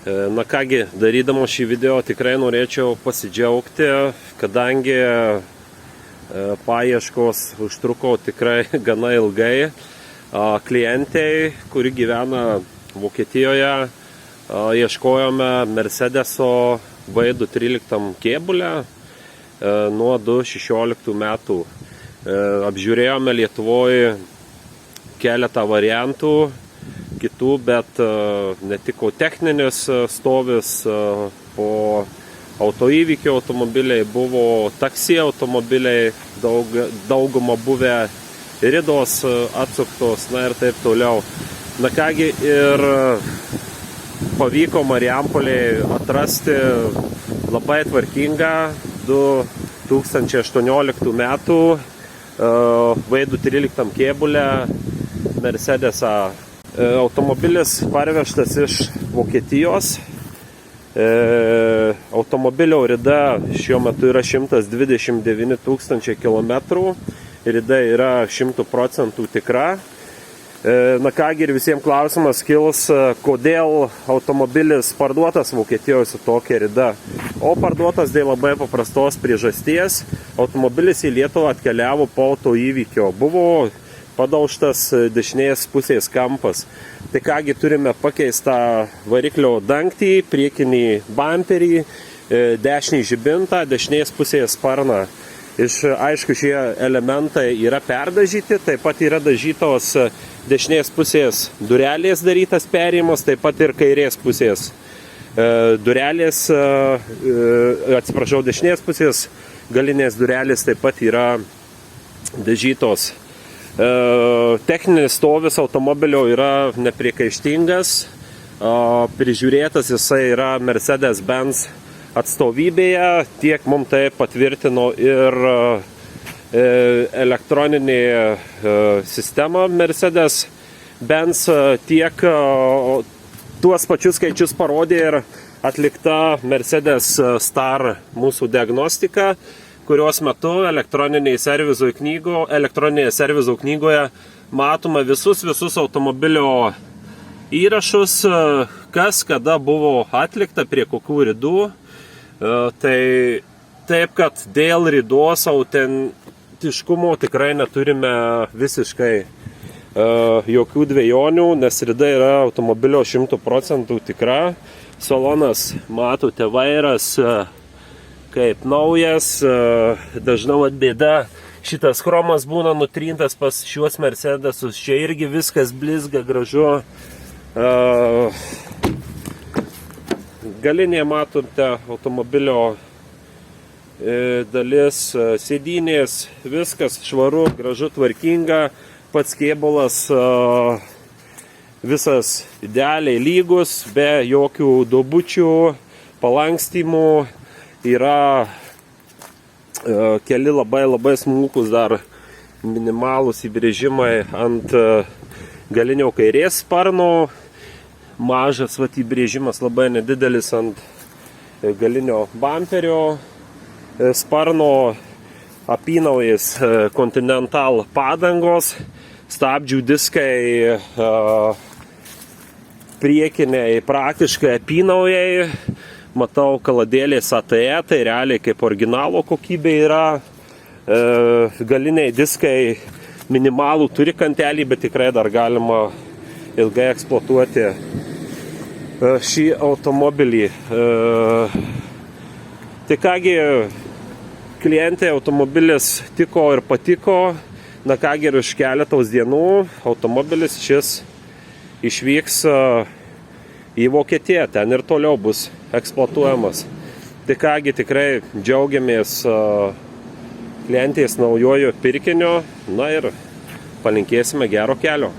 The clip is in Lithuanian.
Na kągi, darydama šį video tikrai norėčiau pasidžiaugti, kadangi paieškos užtruko tikrai gana ilgai. Klientei, kuri gyvena Vokietijoje, ieškojome Mercedeso V213 kėbulę nuo 2016 metų. Apžiūrėjome Lietuvoje keletą variantų kitų, bet netiko techninis stovis, po autoįvykio automobiliai, buvo taksi automobiliai, dauguma buvę ridos atsuktos, na ir taip toliau. Na kągi, ir pavyko Marijampolėje atrasti labai tvarkingą 2018 metų V213 kėbulę Mercedesą. Automobilis parvežtas iš Vokietijos. Automobilio rida šiuo metu yra 129 000 kilometrų. Rida yra 100% tikra. Na kągi, ir visiems klausimas kils, kodėl automobilis parduotas Vokietijoje su tokia rida. O parduotas dėl labai paprastos priežasties. Automobilis į Lietuvą atkeliavo po autoįvykio. Buvo padaužtas dešinės pusės kampas. Tai kągi, turime pakeistą variklio dangtį, priekinį bamperį, dešinį žibintą, dešinės pusės sparną. Aišku, šie elementai yra perdažyti, taip pat yra dažytos dešinės pusės durelės darytas perėjimas, taip pat ir kairės pusės durelės, dešinės pusės galinės durelės taip pat yra dažytos. Techninis stovis automobilio yra nepriekaištingas, prižiūrėtas jisai yra Mercedes-Benz atstovybėje, tiek mums tai patvirtino ir elektroninė sistema Mercedes-Benz, tiek tuos pačius skaičius parodė ir atlikta Mercedes Star mūsų diagnostika, kurios metu elektroninėje servizo knygoje matome visus automobilio įrašus, kas kada buvo atlikta, prie kokių ridų. Tai taip, kad dėl ridos autentiškumo tikrai neturime visiškai jokių dvejonių, nes rida yra automobilio 100% tikra. Salonas, matote, vairas kaip naujas, dažnai bėda, šitas chromas būna nutrintas pas šiuos Mercedesus, čia irgi viskas blizga, gražu. Galinė, matote, automobilio dalis, sėdynės, viskas švaru, gražu, tvarkinga, pats kėbulas visas idealiai lygus, be jokių duobučių, palankstymų. Yra keli labai smulkus dar minimalūs įbrėžimai ant galinio kairės sparno, mažas įbrėžimas labai nedidelis ant galinio bamperio sparno, apynaujas Continental padangos, stabdžių diskai priekiniai praktiškai apynaujai. Matau kaladėlės ATE, tai realiai kaip originalo kokybė yra. Galiniai diskai minimalų turi kantelį, bet tikrai dar galima ilgai eksploatuoti šį automobilį. Tai kągi, klientai automobilis tiko ir patiko. Na kągi, ir už keletos dienų automobilis šis išvyks į Vokietiją, ten ir toliau bus eksploatuojamas. Tai kągi, tikrai džiaugiamės klientės naujojo pirkinio, na ir palinkėsime gero kelio.